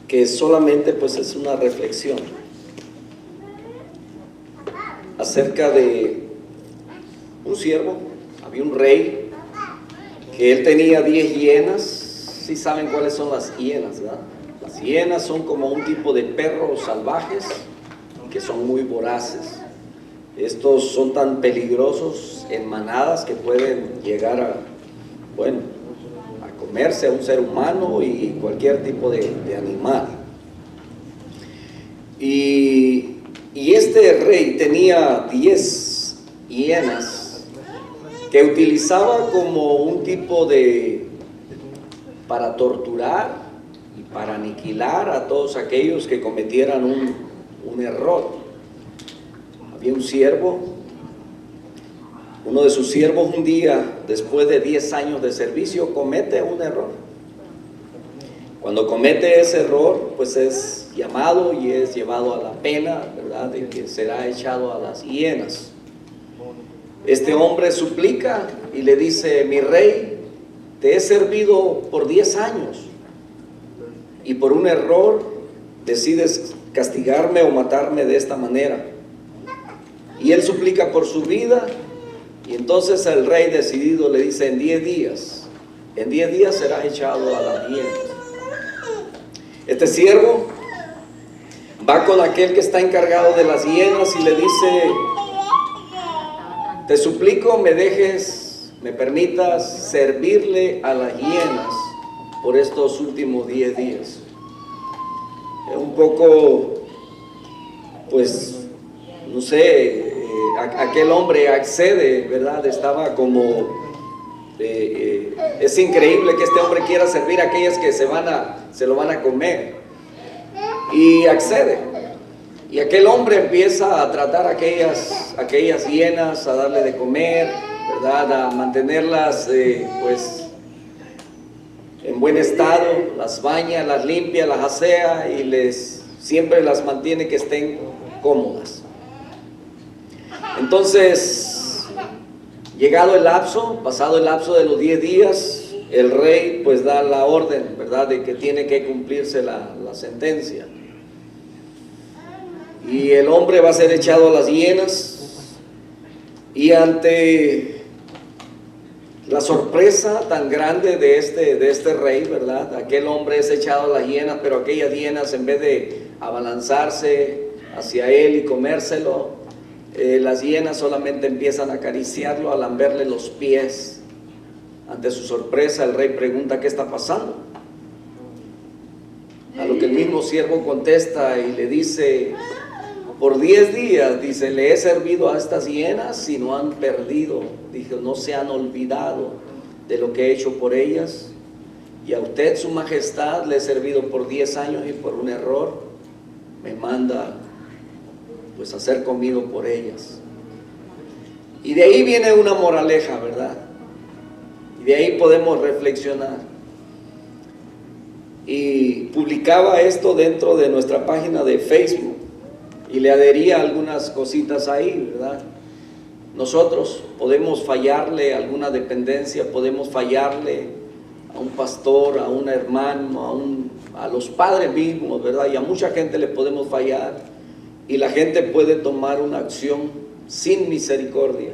que solamente pues es una reflexión acerca de un siervo. Había un rey que él tenía 10 hienas. Sí saben cuáles son las hienas, ¿verdad? Las hienas son como un tipo de perros salvajes que son muy voraces. Estos son tan peligrosos en manadas que pueden llegar a, bueno, a comerse a un ser humano y cualquier tipo de animal. Y este rey tenía 10 hienas que utilizaba como un tipo de, para torturar y para aniquilar a todos aquellos que cometieran un error. Había un siervo, uno de sus siervos un día, después de 10 años de servicio, comete un error. Cuando comete ese error, pues es llamado y es llevado a la pena, ¿verdad?, de que será echado a las hienas. Este hombre suplica y le dice: mi rey, te he servido por 10 años y por un error decides castigarme o matarme de esta manera. Y él suplica por su vida, y entonces el rey decidido le dice: en 10 días serás echado a las hienas. Este siervo va con aquel que está encargado de las hienas y le dice: te suplico me permitas servirle a las hienas por estos últimos 10 días. Es un poco, pues, no sé, aquel hombre accede, ¿verdad? Estaba como, es increíble que este hombre quiera servir a aquellas que se lo van a comer. Y accede. Y aquel hombre empieza a tratar a aquellas hienas, a darle de comer, ¿verdad? A mantenerlas, pues, en buen estado, las baña, las limpia, las asea y siempre las mantiene que estén cómodas. Entonces, pasado el lapso de los 10 días, el rey pues da la orden, ¿verdad?, de que tiene que cumplirse la sentencia. Y el hombre va a ser echado a las hienas, y ante la sorpresa tan grande de este rey, ¿verdad?, aquel hombre es echado a las hienas, pero aquellas hienas, en vez de abalanzarse hacia él y comérselo, las hienas solamente empiezan a acariciarlo, a lamberle los pies. Ante su sorpresa, el rey pregunta: ¿qué está pasando? A lo que el mismo siervo contesta y le dice: por 10 días, dice, le he servido a estas hienas y no han perdido, dijo, no se han olvidado de lo que he hecho por ellas, y a usted, su majestad, le he servido por 10 años y por un error me manda pues a ser comido por ellas. Y de ahí viene una moraleja, ¿verdad? Y de ahí podemos reflexionar. Y publicaba esto dentro de nuestra página de Facebook y le adhería algunas cositas ahí, ¿verdad? Nosotros podemos fallarle a alguna dependencia, podemos fallarle a un pastor, a un hermano, a los padres mismos, ¿verdad? Y a mucha gente le podemos fallar. Y la gente puede tomar una acción sin misericordia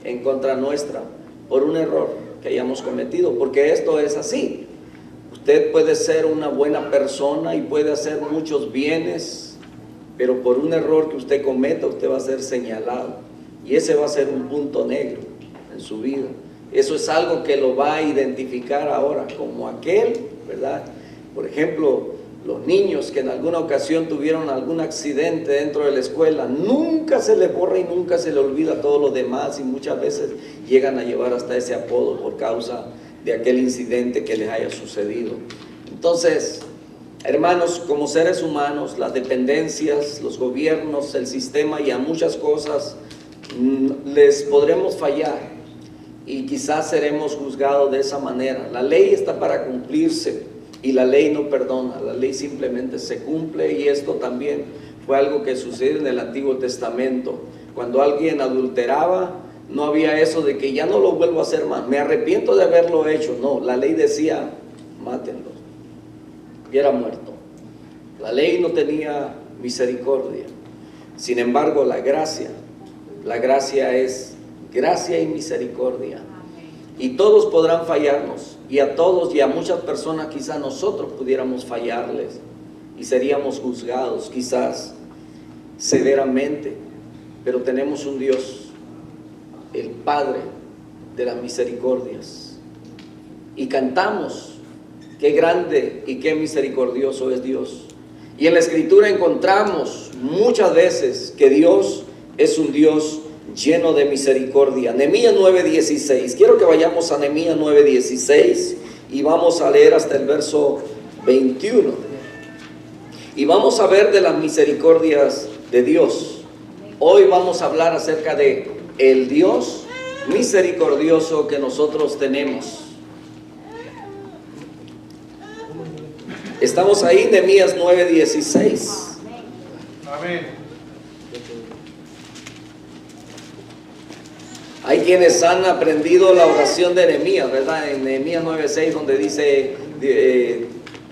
en contra nuestra por un error que hayamos cometido, porque esto es así. Usted puede ser una buena persona y puede hacer muchos bienes, pero por un error que usted cometa, usted va a ser señalado. Y ese va a ser un punto negro en su vida. Eso es algo que lo va a identificar ahora como aquel, ¿verdad? Por ejemplo, los niños que en alguna ocasión tuvieron algún accidente dentro de la escuela, nunca se les borra y nunca se le olvida todo lo demás, y muchas veces llegan a llevar hasta ese apodo por causa de aquel incidente que les haya sucedido. Entonces, hermanos, como seres humanos, las dependencias, los gobiernos, el sistema y a muchas cosas les podremos fallar y quizás seremos juzgados de esa manera. La ley está para cumplirse. Y la ley no perdona, la ley simplemente se cumple, y esto también fue algo que sucedió en el Antiguo Testamento. Cuando alguien adulteraba, no había eso de que ya no lo vuelvo a hacer más, me arrepiento de haberlo hecho. No, la ley decía, mátenlo, hubiera muerto. La ley no tenía misericordia. Sin embargo, la gracia es gracia y misericordia. Y todos podrán fallarnos, y a todos y a muchas personas quizás nosotros pudiéramos fallarles y seríamos juzgados quizás severamente, pero tenemos un Dios, el Padre de las misericordias, y cantamos qué grande y qué misericordioso es Dios. Y en la Escritura encontramos muchas veces que Dios es un Dios lleno de misericordia. Nehemías 9:16. Quiero que vayamos a Nehemías 9:16 y vamos a leer hasta el verso 21. Y vamos a ver de las misericordias de Dios. Hoy vamos a hablar acerca de el Dios misericordioso que nosotros tenemos. Estamos ahí, Nehemías 9:16. Amén. Hay quienes han aprendido la oración de Nehemías, ¿verdad? En Nehemías 9:6, donde dice,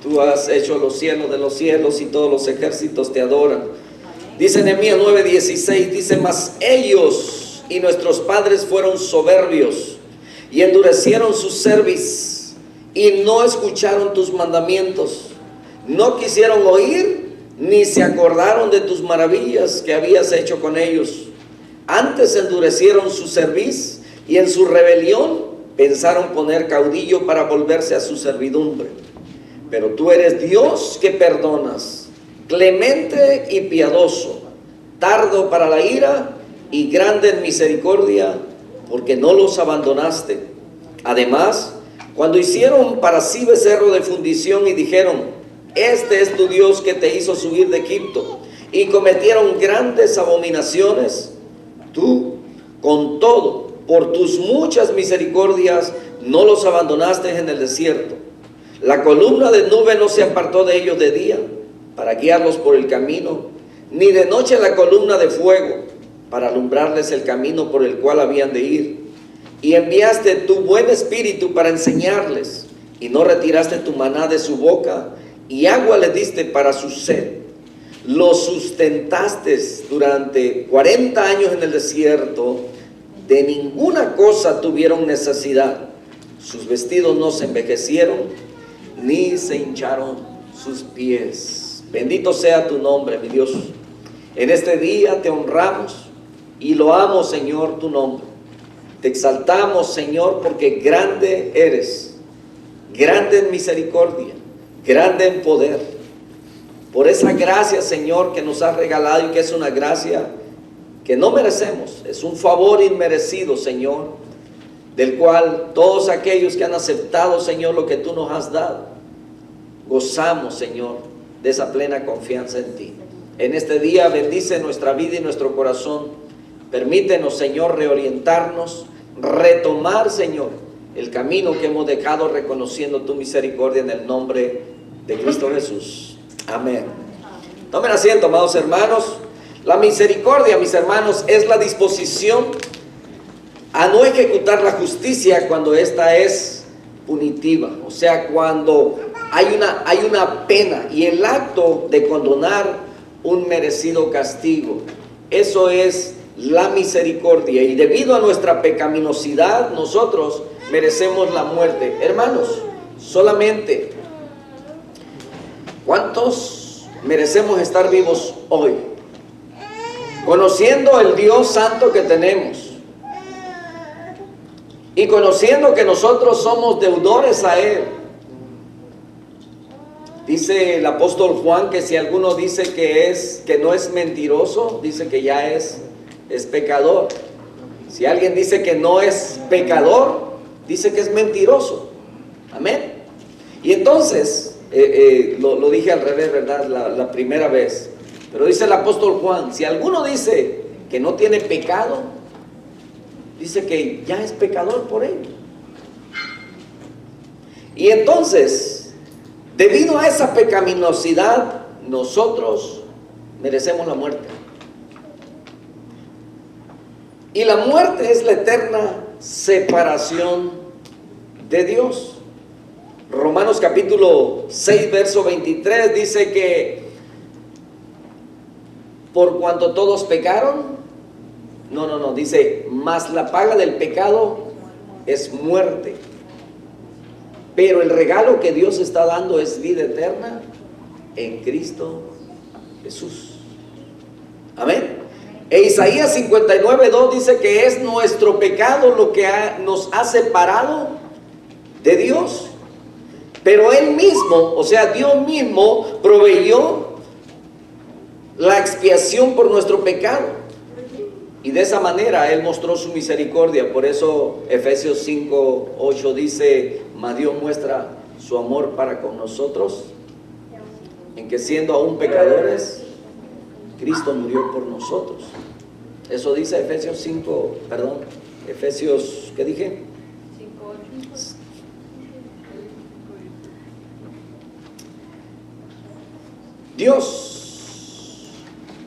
tú has hecho los cielos de los cielos y todos los ejércitos te adoran. Dice Nehemías 9:16, dice, mas ellos y nuestros padres fueron soberbios y endurecieron su cerviz y no escucharon tus mandamientos. No quisieron oír ni se acordaron de tus maravillas que habías hecho con ellos. Antes endurecieron su cerviz y en su rebelión pensaron poner caudillo para volverse a su servidumbre. Pero tú eres Dios que perdonas, clemente y piadoso, tardo para la ira y grande en misericordia, porque no los abandonaste. Además, cuando hicieron para sí becerro de fundición y dijeron, este es tu Dios que te hizo subir de Egipto, y cometieron grandes abominaciones, tú, con todo, por tus muchas misericordias, no los abandonaste en el desierto. La columna de nube no se apartó de ellos de día, para guiarlos por el camino, ni de noche la columna de fuego, para alumbrarles el camino por el cual habían de ir. Y enviaste tu buen espíritu para enseñarles, y no retiraste tu maná de su boca, y agua les diste para su sed. Los sustentaste durante 40 años en el desierto, de ninguna cosa tuvieron necesidad. Sus vestidos no se envejecieron, ni se hincharon sus pies. Bendito sea tu nombre, mi Dios. En este día te honramos y loamos, Señor, tu nombre. Te exaltamos, Señor, porque grande eres, grande en misericordia, grande en poder. Por esa gracia, Señor, que nos has regalado y que es una gracia que no merecemos, es un favor inmerecido, Señor, del cual todos aquellos que han aceptado, Señor, lo que tú nos has dado, gozamos, Señor, de esa plena confianza en ti. En este día bendice nuestra vida y nuestro corazón. Permítenos, Señor, reorientarnos, retomar, Señor, el camino que hemos dejado, reconociendo tu misericordia en el nombre de Cristo Jesús. Amén. Tomen asiento, amados hermanos. La misericordia, mis hermanos, es la disposición a no ejecutar la justicia cuando ésta es punitiva. O sea, cuando hay una pena y el acto de condonar un merecido castigo. Eso es la misericordia. Y debido a nuestra pecaminosidad, nosotros merecemos la muerte. Hermanos, solamente, ¿cuántos merecemos estar vivos hoy? Conociendo el Dios santo que tenemos y conociendo que nosotros somos deudores a Él. Dice el apóstol Juan que si alguno dice que no es mentiroso, dice que ya es pecador. Si alguien dice que no es pecador, dice que es mentiroso. Amén. Y entonces, lo dije al revés, ¿verdad? La primera vez. Pero dice el apóstol Juan, si alguno dice que no tiene pecado, dice que ya es pecador por ello. Y entonces, debido a esa pecaminosidad, nosotros merecemos la muerte. Y la muerte es la eterna separación de Dios. Romanos capítulo 6, verso 23 dice que por cuanto todos pecaron. No, dice, mas la paga del pecado es muerte. Pero el regalo que Dios está dando es vida eterna en Cristo Jesús. Amén. E Isaías 59:2 dice que es nuestro pecado lo que nos ha separado de Dios. Pero Él mismo, o sea, Dios mismo proveyó la expiación por nuestro pecado. Y de esa manera Él mostró su misericordia. Por eso Efesios 5:8 dice, mas Dios muestra su amor para con nosotros, en que siendo aún pecadores, Cristo murió por nosotros. Eso dice Efesios 5, Efesios, ¿qué dije? 5:8. Dios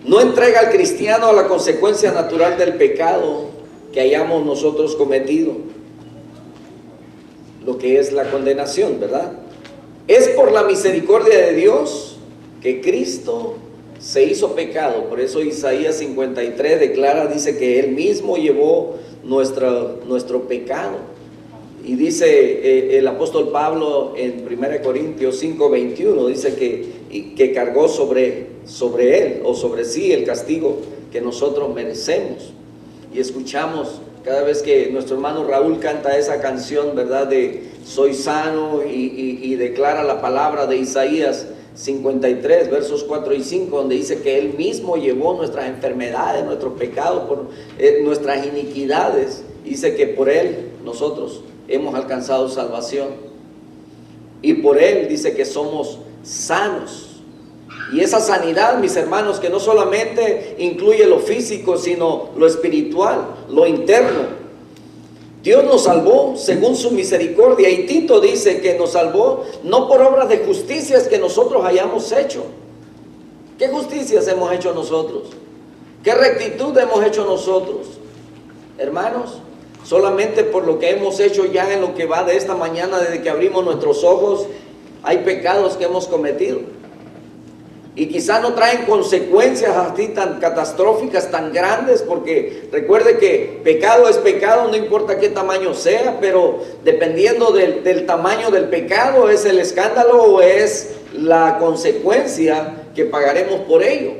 no entrega al cristiano a la consecuencia natural del pecado que hayamos nosotros cometido, lo que es la condenación, ¿verdad? Es por la misericordia de Dios que Cristo se hizo pecado. Por eso Isaías 53 declara, dice que Él mismo llevó nuestro pecado. Y dice el apóstol Pablo en 1 Corintios 5:21, dice que cargó sobre Él o sobre sí el castigo que nosotros merecemos. Y escuchamos cada vez que nuestro hermano Raúl canta esa canción, ¿verdad? De soy sano y declara la palabra de Isaías 53, versos 4 y 5, donde dice que Él mismo llevó nuestras enfermedades, nuestros pecados, por nuestras iniquidades. Dice que por Él nosotros hemos alcanzado salvación. Y por Él dice que somos sanos. Y esa sanidad, mis hermanos, que no solamente incluye lo físico, sino lo espiritual, lo interno. Dios nos salvó según su misericordia, y Tito dice que nos salvó no por obras de justicias que nosotros hayamos hecho. ¿Qué justicias hemos hecho nosotros? ¿Qué rectitud hemos hecho nosotros? Hermanos, solamente por lo que hemos hecho ya en lo que va de esta mañana, desde que abrimos nuestros ojos, hay pecados que hemos cometido. Y quizá no traen consecuencias así tan catastróficas, tan grandes, porque recuerde que pecado es pecado, no importa qué tamaño sea, pero dependiendo del tamaño del pecado, es el escándalo o es la consecuencia que pagaremos por ello.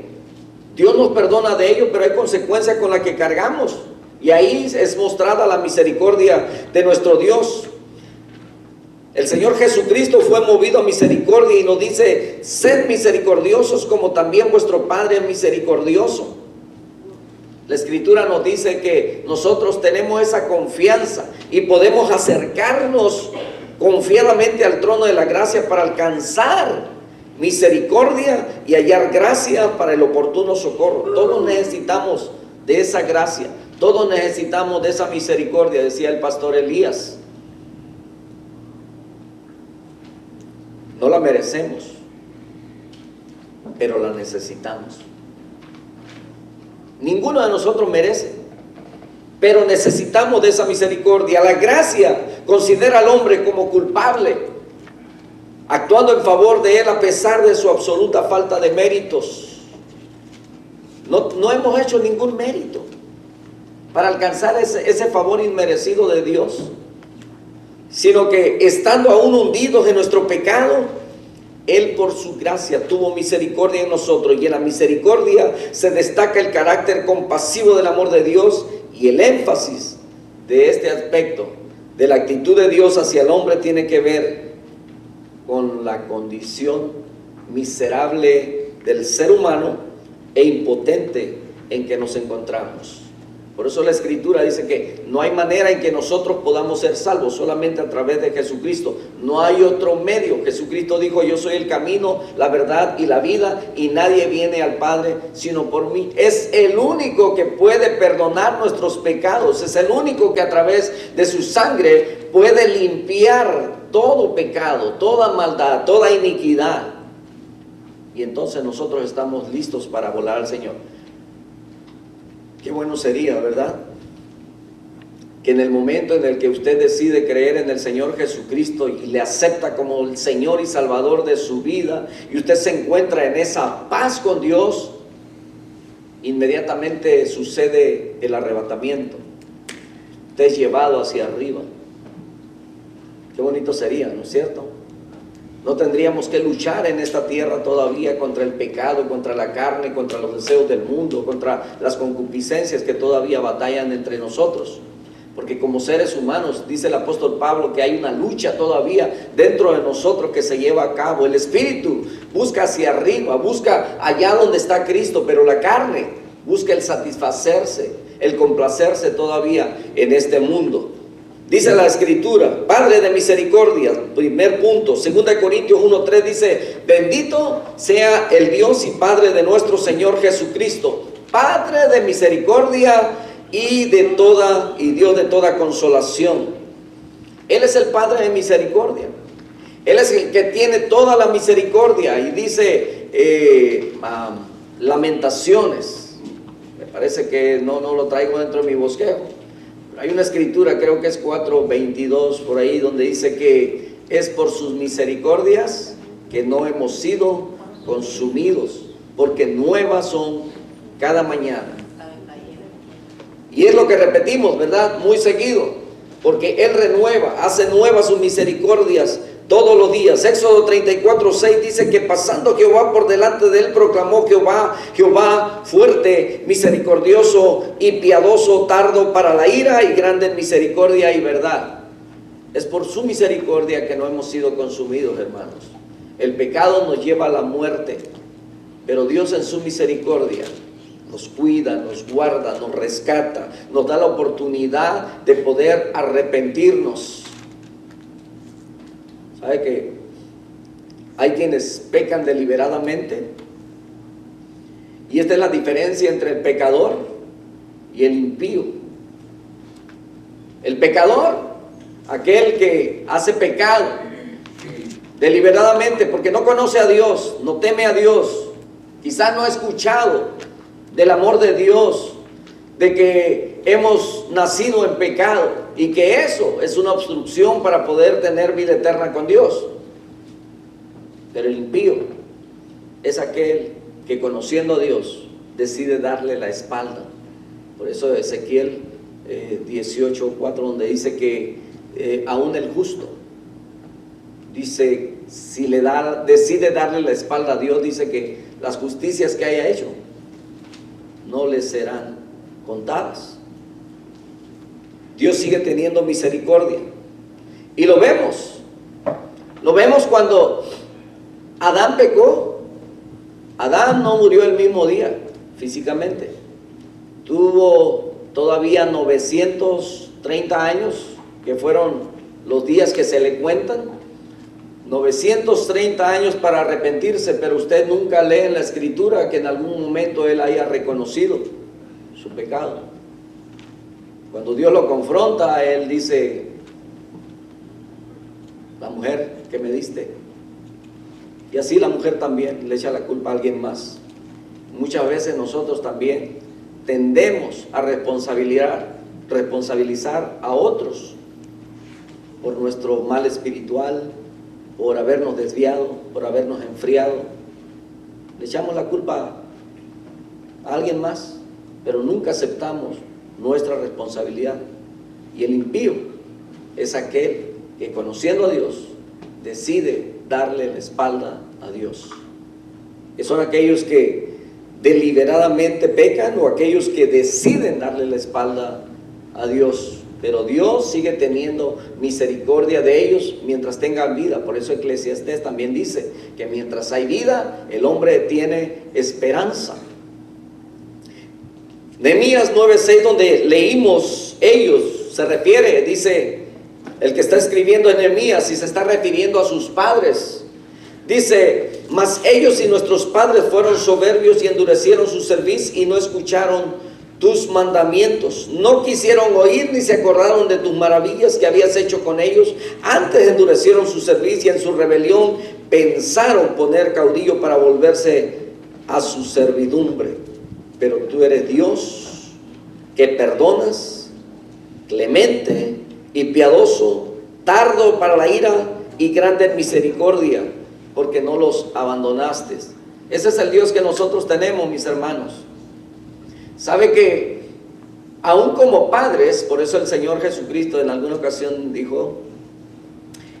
Dios nos perdona de ello, pero hay consecuencias con las que cargamos, y ahí es mostrada la misericordia de nuestro Dios. El Señor Jesucristo fue movido a misericordia y nos dice, sed misericordiosos como también vuestro Padre es misericordioso. La Escritura nos dice que nosotros tenemos esa confianza y podemos acercarnos confiadamente al trono de la gracia para alcanzar misericordia y hallar gracia para el oportuno socorro. Todos necesitamos de esa gracia, todos necesitamos de esa misericordia, decía el pastor Elías. No la merecemos, pero la necesitamos. Ninguno de nosotros merece, pero necesitamos de esa misericordia. La gracia considera al hombre como culpable, actuando en favor de él a pesar de su absoluta falta de méritos. No hemos hecho ningún mérito para alcanzar ese favor inmerecido de Dios, sino que estando aún hundidos en nuestro pecado, Él por su gracia tuvo misericordia en nosotros, y en la misericordia se destaca el carácter compasivo del amor de Dios, y el énfasis de este aspecto de la actitud de Dios hacia el hombre tiene que ver con la condición miserable del ser humano e impotente en que nos encontramos. Por eso la Escritura dice que no hay manera en que nosotros podamos ser salvos, solamente a través de Jesucristo. No hay otro medio. Jesucristo dijo, yo soy el camino, la verdad y la vida, y nadie viene al Padre sino por mí. Es el único que puede perdonar nuestros pecados. Es el único que a través de su sangre puede limpiar todo pecado, toda maldad, toda iniquidad. Y entonces nosotros estamos listos para volar al Señor. Qué bueno sería, ¿verdad? Que en el momento en el que usted decide creer en el Señor Jesucristo y le acepta como el Señor y Salvador de su vida, y usted se encuentra en esa paz con Dios, inmediatamente sucede el arrebatamiento. Usted es llevado hacia arriba. Qué bonito sería, ¿no es cierto? No tendríamos que luchar en esta tierra todavía contra el pecado, contra la carne, contra los deseos del mundo, contra las concupiscencias que todavía batallan entre nosotros. Porque como seres humanos, dice el apóstol Pablo, que hay una lucha todavía dentro de nosotros que se lleva a cabo. El espíritu busca hacia arriba, busca allá donde está Cristo, pero la carne busca el satisfacerse, el complacerse todavía en este mundo. Dice la Escritura, Padre de misericordia, primer punto. 2 Corintios 1:3 dice, bendito sea el Dios y Padre de nuestro Señor Jesucristo, Padre de misericordia y Dios de toda consolación. Él es el Padre de misericordia. Él es el que tiene toda la misericordia. Y dice Lamentaciones, me parece que no lo traigo dentro de mi bosquejo. Hay una escritura, creo que es 4:22 por ahí, donde dice que es por sus misericordias que no hemos sido consumidos, porque nuevas son cada mañana. Y es lo que repetimos, ¿verdad? Muy seguido, porque Él renueva, hace nuevas sus misericordias todos los días. Éxodo 34:6 dice que pasando Jehová por delante de él, proclamó Jehová fuerte, misericordioso y piadoso, tardo para la ira y grande en misericordia y verdad. Es por su misericordia que no hemos sido consumidos, hermanos. El pecado nos lleva a la muerte, pero Dios en su misericordia nos cuida, nos guarda, nos rescata, nos da la oportunidad de poder arrepentirnos. ¿Sabe que hay quienes pecan deliberadamente? Y esta es la diferencia entre el pecador y el impío. El pecador, aquel que hace pecado deliberadamente porque no conoce a Dios, no teme a Dios, quizás no ha escuchado del amor de Dios, de que hemos nacido en pecado y que eso es una obstrucción para poder tener vida eterna con Dios. Pero el impío es aquel que, conociendo a Dios, decide darle la espalda. Por eso Ezequiel 18:4, donde dice que aún el justo, dice, si decide darle la espalda a Dios, dice que las justicias que haya hecho no le serán contadas. Dios sigue teniendo misericordia. Y lo vemos cuando Adán pecó. Adán no murió el mismo día físicamente. Tuvo todavía 930 años, que fueron los días que se le cuentan. 930 años para arrepentirse, pero usted nunca lee en la Escritura que en algún momento él haya reconocido su pecado. Cuando Dios lo confronta, él dice, la mujer que me diste. Y así la mujer también le echa la culpa a alguien más. Muchas veces nosotros también tendemos a responsabilizar a otros por nuestro mal espiritual, por habernos desviado, por habernos enfriado. Le echamos la culpa a alguien más, pero nunca aceptamos nuestra responsabilidad. Y el impío es aquel que, conociendo a Dios, decide darle la espalda a Dios. Que son aquellos que deliberadamente pecan, o aquellos que deciden darle la espalda a Dios. Pero Dios sigue teniendo misericordia de ellos mientras tengan vida. Por eso Eclesiastés también dice que mientras hay vida, el hombre tiene esperanza. Nehemías 9:6, donde leímos ellos, se refiere, dice el que está escribiendo en Nehemías, y se está refiriendo a sus padres. Dice, mas ellos y nuestros padres fueron soberbios y endurecieron su cerviz y no escucharon tus mandamientos, no quisieron oír ni se acordaron de tus maravillas que habías hecho con ellos. Antes endurecieron su cerviz y en su rebelión pensaron poner caudillo para volverse a su servidumbre. Pero tú eres Dios que perdonas, clemente y piadoso, tardo para la ira y grande en misericordia, porque no los abandonaste. Ese es el Dios que nosotros tenemos, mis hermanos. Sabe que aún como padres, por eso el Señor Jesucristo en alguna ocasión dijo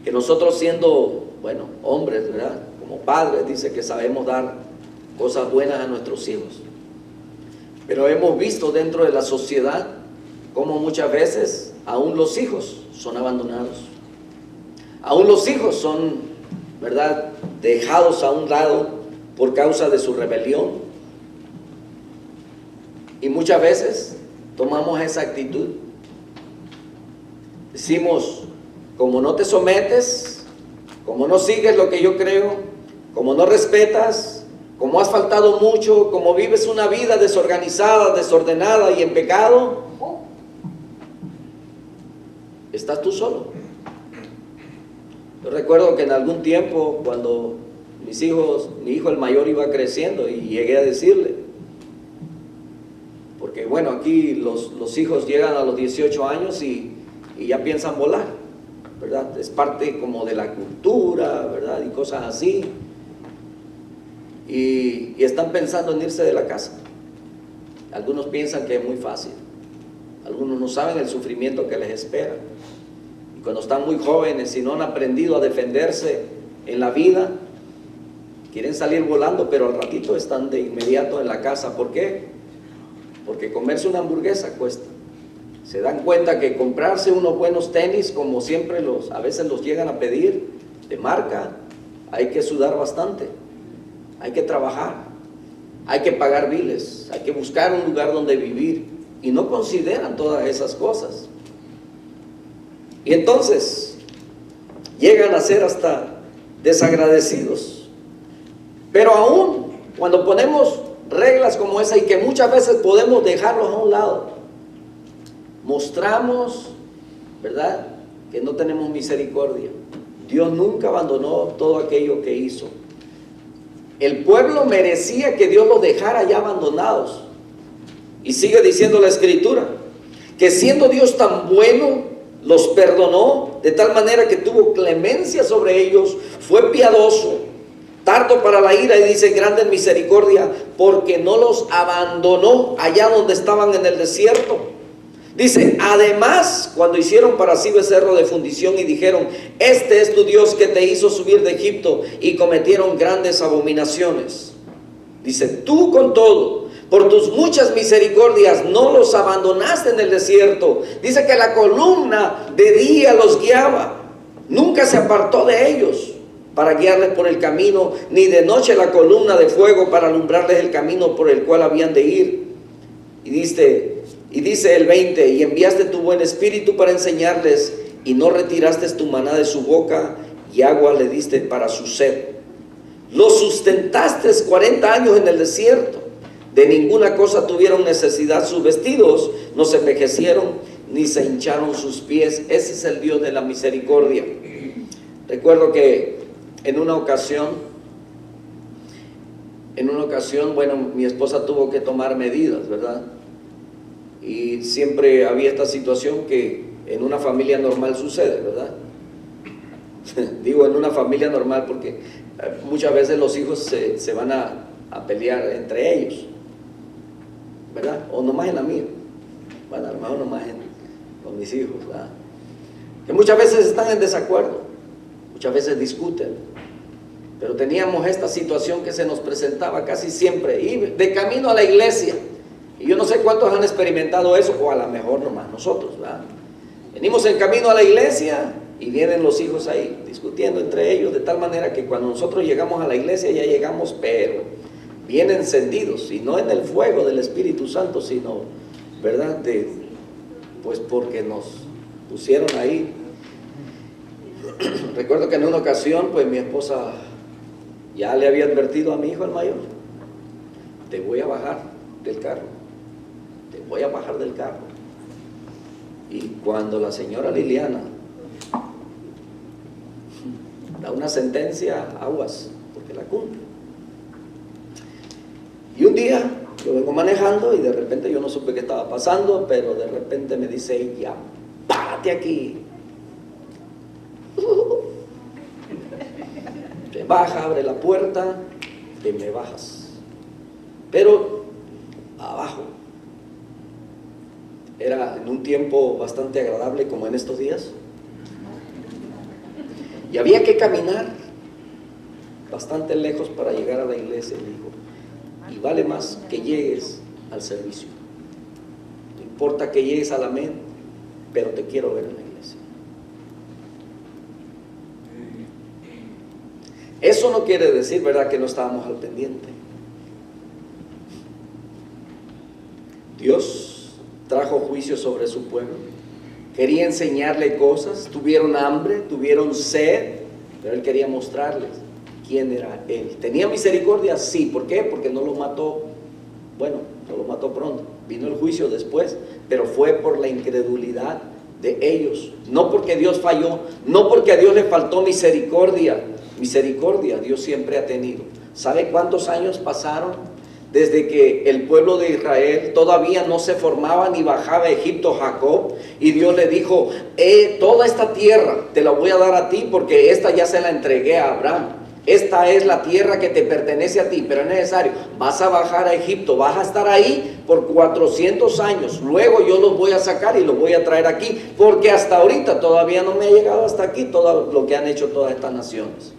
que nosotros siendo, bueno, hombres, ¿verdad? Como padres, dice que sabemos dar cosas buenas a nuestros hijos. Pero hemos visto dentro de la sociedad cómo muchas veces aún los hijos son abandonados. Aún los hijos son, ¿verdad?, dejados a un lado por causa de su rebelión. Y muchas veces tomamos esa actitud. Decimos, como no te sometes, como no sigues lo que yo creo, como no respetas, como has faltado mucho, como vives una vida desorganizada, desordenada y en pecado, estás tú solo. Yo recuerdo que en algún tiempo, cuando mi hijo el mayor iba creciendo, y llegué a decirle, porque bueno, aquí los hijos llegan a los 18 años y ya piensan volar, ¿verdad? Es parte como de la cultura, ¿verdad? Y cosas así. Y están pensando en irse de la casa. Algunos piensan que es muy fácil. Algunos no saben el sufrimiento que les espera. Y cuando están muy jóvenes y no han aprendido a defenderse en la vida, quieren salir volando, pero al ratito están de inmediato en la casa. ¿Por qué? Porque comerse una hamburguesa cuesta. Se dan cuenta que comprarse unos buenos tenis, como siempre a veces los llegan a pedir, de marca, hay que sudar bastante, hay que trabajar, hay que pagar biles, hay que buscar un lugar donde vivir, y no consideran todas esas cosas. Y entonces llegan a ser hasta desagradecidos. Pero aún cuando ponemos reglas como esa, y que muchas veces podemos dejarlos a un lado, mostramos, ¿verdad?, que no tenemos misericordia. Dios nunca abandonó todo aquello que hizo. El pueblo merecía que Dios los dejara ya abandonados. Y sigue diciendo la Escritura, que siendo Dios tan bueno, los perdonó de tal manera que tuvo clemencia sobre ellos, fue piadoso, tardo para la ira, y dice grande en misericordia, porque no los abandonó allá donde estaban en el desierto. Dice, además, cuando hicieron para sí becerro de fundición y dijeron, este es tu Dios que te hizo subir de Egipto, y cometieron grandes abominaciones. Dice, tú con todo, por tus muchas misericordias, no los abandonaste en el desierto. Dice que la columna de día los guiaba, nunca se apartó de ellos para guiarles por el camino, ni de noche la columna de fuego para alumbrarles el camino por el cual habían de ir. Y dice el 20, y enviaste tu buen espíritu para enseñarles, y no retiraste tu maná de su boca, y agua le diste para su sed. Los sustentaste 40 años en el desierto, de ninguna cosa tuvieron necesidad, sus vestidos no se envejecieron, ni se hincharon sus pies. Ese es el Dios de la misericordia. Recuerdo que en una ocasión, bueno, mi esposa tuvo que tomar medidas, ¿verdad? Y siempre había esta situación que en una familia normal sucede, ¿verdad? Digo en una familia normal porque muchas veces los hijos se van a pelear entre ellos, ¿verdad? O nomás en la mía, bueno, a lo mejor nomás con mis hijos, ¿verdad? Que muchas veces están en desacuerdo, muchas veces discuten, pero teníamos esta situación que se nos presentaba casi siempre, y de camino a la iglesia. Y yo no sé cuántos han experimentado eso, o a lo mejor nomás nosotros, ¿verdad? Venimos en camino a la iglesia y vienen los hijos ahí discutiendo entre ellos, de tal manera que cuando nosotros llegamos a la iglesia ya llegamos, pero bien encendidos, y no en el fuego del Espíritu Santo, sino, ¿verdad?, pues porque nos pusieron ahí. Recuerdo que en una ocasión, pues mi esposa ya le había advertido a mi hijo el mayor, te voy a bajar del carro, te voy a bajar del carro. Y cuando la señora Liliana da una sentencia, aguas, porque la cumple. Y un día yo vengo manejando y de repente yo no supe qué estaba pasando, pero de repente me dice ella, párate aquí. Se baja, abre la puerta y me bajas, pero abajo, Era en un tiempo bastante agradable como en estos días. Y había que caminar bastante lejos para llegar a la iglesia, dijo. Y vale más que llegues al servicio. No importa que llegues a la mente, pero te quiero ver en la iglesia. Eso no quiere decir, ¿verdad?, que no estábamos al pendiente. Dios trajo juicio sobre su pueblo, quería enseñarle cosas, tuvieron hambre, tuvieron sed, pero Él quería mostrarles quién era Él. ¿Tenía misericordia? Sí. ¿Por qué? Porque no lo mató, bueno, no lo mató pronto, vino el juicio después, pero fue por la incredulidad de ellos, no porque Dios falló, no porque a Dios le faltó misericordia. Misericordia Dios siempre ha tenido. ¿Sabe cuántos años pasaron desde que el pueblo de Israel todavía no se formaba ni bajaba a Egipto Jacob? Y Dios le dijo, toda esta tierra te la voy a dar a ti, porque esta ya se la entregué a Abraham. Esta es la tierra que te pertenece a ti, pero es necesario, vas a bajar a Egipto, vas a estar ahí por 400 años, luego yo los voy a sacar y los voy a traer aquí, porque hasta ahorita todavía no me ha llegado hasta aquí todo lo que han hecho todas estas naciones.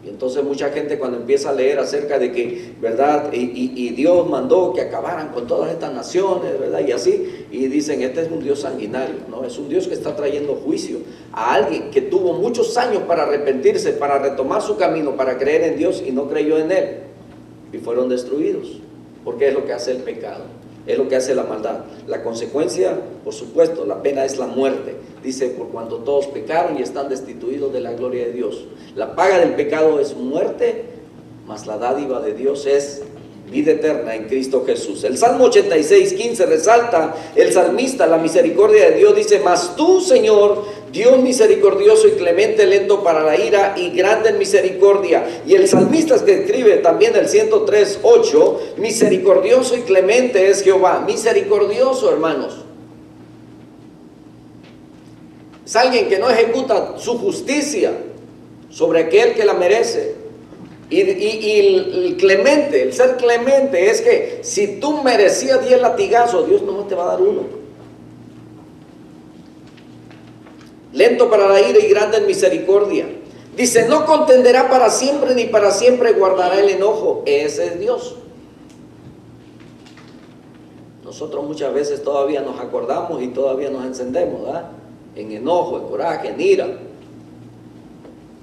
Y entonces mucha gente, cuando empieza a leer acerca de que, ¿verdad?, y Dios mandó que acabaran con todas estas naciones, ¿verdad?, y así, y dicen, este es un Dios sanguinario. No, es un Dios que está trayendo juicio a alguien que tuvo muchos años para arrepentirse, para retomar su camino, para creer en Dios, y no creyó en Él, y fueron destruidos, porque es lo que hace el pecado, es lo que hace la maldad. La consecuencia, por supuesto, la pena es la muerte. Dice, por cuanto todos pecaron y están destituidos de la gloria de Dios. La paga del pecado es muerte, mas la dádiva de Dios es vida eterna en Cristo Jesús. El Salmo 86:15 resalta el salmista la misericordia de Dios. Dice, mas tú, Señor, Dios misericordioso y clemente, lento para la ira y grande en misericordia. Y el salmista que escribe también el 103:8, misericordioso y clemente es Jehová. Misericordioso, hermanos. Es alguien que no ejecuta su justicia sobre aquel que la merece. Y el clemente, el ser clemente es que si tú merecías 10 latigazos, Dios no te va a dar uno. Lento para la ira y grande en misericordia. Dice, no contenderá para siempre, ni para siempre guardará el enojo. Ese es Dios. Nosotros muchas veces todavía nos acordamos y todavía nos encendemos, ¿verdad?, en enojo, en coraje, en ira.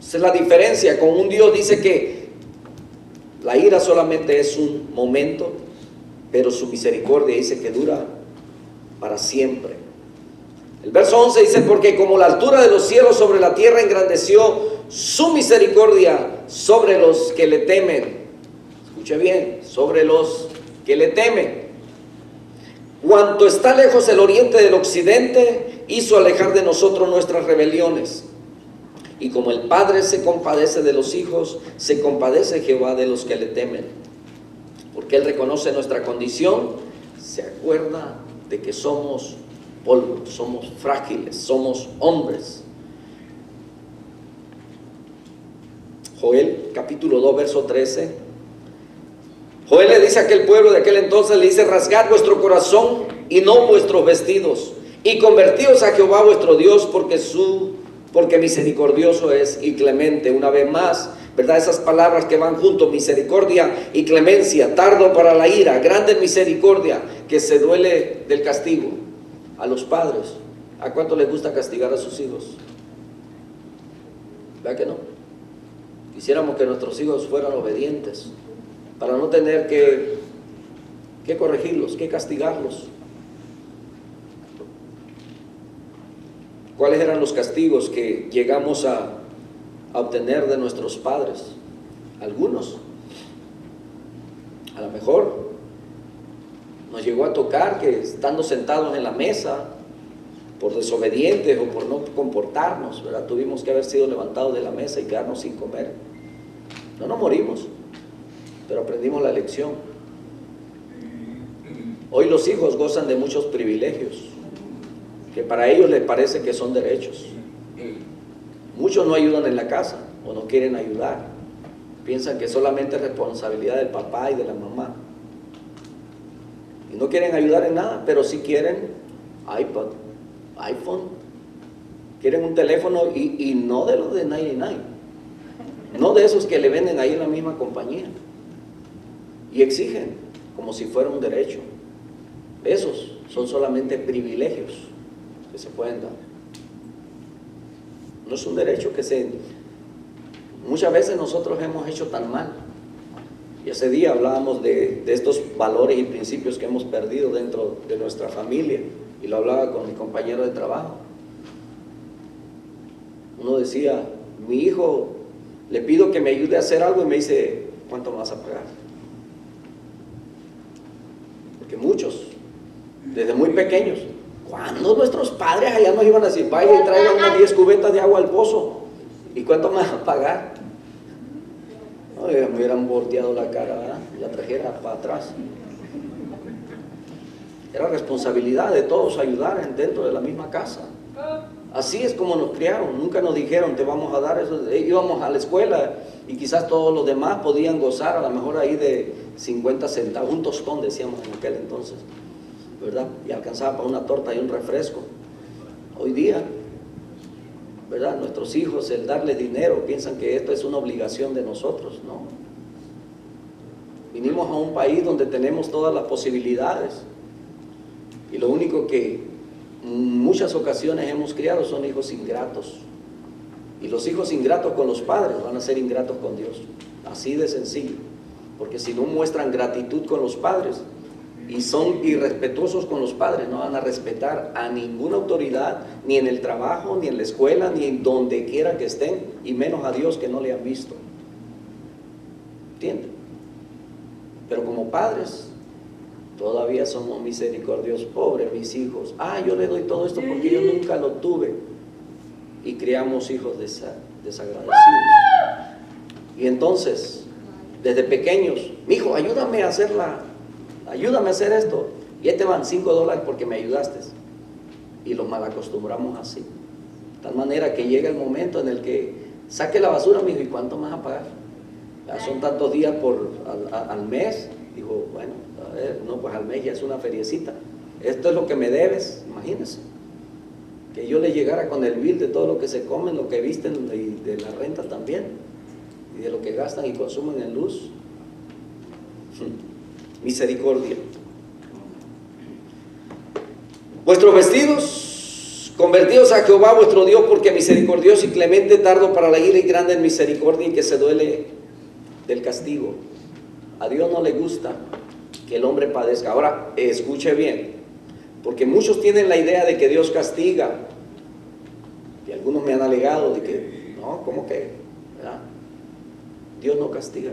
Esa es la diferencia con un Dios. Dice que la ira solamente es un momento, pero su misericordia dice que dura para siempre. El verso 11 dice, porque como la altura de los cielos sobre la tierra engrandeció su misericordia sobre los que le temen. Escuche bien, sobre los que le temen. Cuanto está lejos el oriente del occidente, hizo alejar de nosotros nuestras rebeliones. Y como el Padre se compadece de los hijos, se compadece Jehová de los que le temen. Porque Él reconoce nuestra condición, se acuerda de que somos polvo, somos frágiles, somos hombres. Joel capítulo 2 verso 13. Joel le dice a aquel pueblo de aquel entonces, le dice, rasgad vuestro corazón y no vuestros vestidos, y convertíos a Jehová vuestro Dios, porque misericordioso es y clemente. Una vez más, ¿verdad?, esas palabras que van juntos, misericordia y clemencia, tardo para la ira, grande en misericordia, que se duele del castigo. A los padres, ¿a cuánto les gusta castigar a sus hijos? ¿Verdad que no? Quisiéramos que nuestros hijos fueran obedientes, para no tener que corregirlos, que castigarlos. ¿Cuáles eran los castigos que llegamos a obtener de nuestros padres? Algunos. A lo mejor nos llegó a tocar que estando sentados en la mesa, por desobedientes o por no comportarnos, ¿verdad?, tuvimos que haber sido levantados de la mesa y quedarnos sin comer. No nos morimos, pero aprendimos la lección. Hoy los hijos gozan de muchos privilegios que para ellos les parece que son derechos. Muchos no ayudan en la casa o no quieren ayudar. Piensan que solamente es responsabilidad del papá y de la mamá. Y no quieren ayudar en nada, pero sí quieren iPad, iPhone. Quieren un teléfono y no de los de 99. No de esos que le venden ahí en la misma compañía. Y exigen como si fuera un derecho. Esos son solamente privilegios que se pueden dar. No es un derecho que muchas veces nosotros hemos hecho tan mal. Y ese día hablábamos de estos valores y principios que hemos perdido dentro de nuestra familia. Y lo hablaba con mi compañero de trabajo. Uno decía, mi hijo, le pido que me ayude a hacer algo y me dice, ¿cuánto me vas a pagar? Porque muchos, desde muy pequeños, cuando nuestros padres allá nos iban a decir, vaya y traiga unas 10 cubetas de agua al pozo, ¿y cuánto me vas a pagar? No, me hubieran volteado la cara, ¿verdad? Y la trajera para atrás. Era responsabilidad de todos ayudar dentro de la misma casa. Así es como nos criaron, nunca nos dijeron te vamos a dar eso. Íbamos a la escuela y quizás todos los demás podían gozar a lo mejor ahí de 50 centavos, un tostón decíamos en aquel entonces, ¿verdad? Y alcanzaba para una torta y un refresco. Hoy día, ¿verdad? Nuestros hijos, el darles dinero, piensan que esto es una obligación de nosotros, ¿no? Vinimos a un país donde tenemos todas las posibilidades y lo único que en muchas ocasiones hemos criado son hijos ingratos. Y los hijos ingratos con los padres van a ser ingratos con Dios. Así de sencillo. Porque si no muestran gratitud con los padres y son irrespetuosos con los padres, no van a respetar a ninguna autoridad, ni en el trabajo, ni en la escuela, ni en donde quiera que estén, y menos a Dios que no le han visto. ¿Entienden? Pero como padres todavía somos misericordiosos. Pobres mis hijos. Yo le doy todo esto porque yo nunca lo tuve. Y criamos hijos desagradecidos. Y entonces, desde pequeños, mijo, ayúdame a hacer esto. Y ahí te van $5 porque me ayudaste. Y los malacostumbramos así. De tal manera que llega el momento en el que saque la basura, mijo, ¿y cuánto me vas a pagar? Ya son tantos días al mes. Dijo, bueno, a ver, no, pues al mes ya es una feriecita. Esto es lo que me debes, imagínense. Que yo le llegara con el bill de todo lo que se comen, lo que visten y de la renta también. Y de lo que gastan y consumen en luz. Misericordia. Vuestros vestidos, convertidos a Jehová vuestro Dios, porque misericordioso y clemente, tardo para la ira y grande en misericordia, y que se duele del castigo. A Dios no le gusta que el hombre padezca. Ahora, escuche bien, porque muchos tienen la idea de que Dios castiga, y algunos me han alegado de que, no, ¿cómo que? ¿Verdad? Dios no castiga.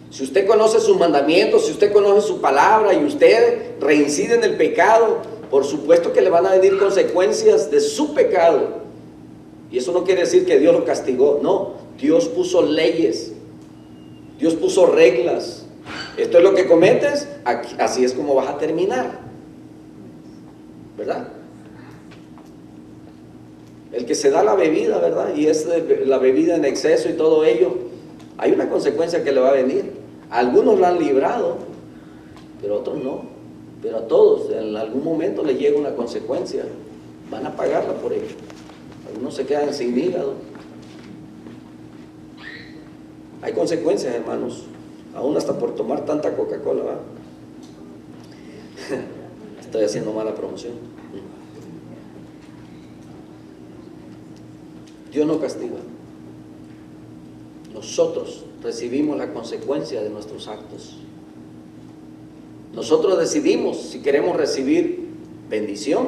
Si usted conoce sus mandamientos, si usted conoce su palabra y usted reincide en el pecado, por supuesto que le van a venir consecuencias de su pecado. Y eso no quiere decir que Dios lo castigó, no. Dios puso leyes, Dios puso reglas. Esto es lo que cometes, así es como vas a terminar, ¿verdad? El que se da la bebida, ¿verdad? Y es la bebida en exceso y todo ello, hay una consecuencia que le va a venir. Algunos la han librado, pero otros no. Pero a todos, en algún momento les llega una consecuencia. Van a pagarla por ello. Algunos se quedan sin hígado. Hay consecuencias, hermanos. Aún hasta por tomar tanta Coca-Cola, ¿verdad? Estoy haciendo mala promoción. Dios no castiga. Nosotros recibimos la consecuencia de nuestros actos. Nosotros decidimos si queremos recibir bendición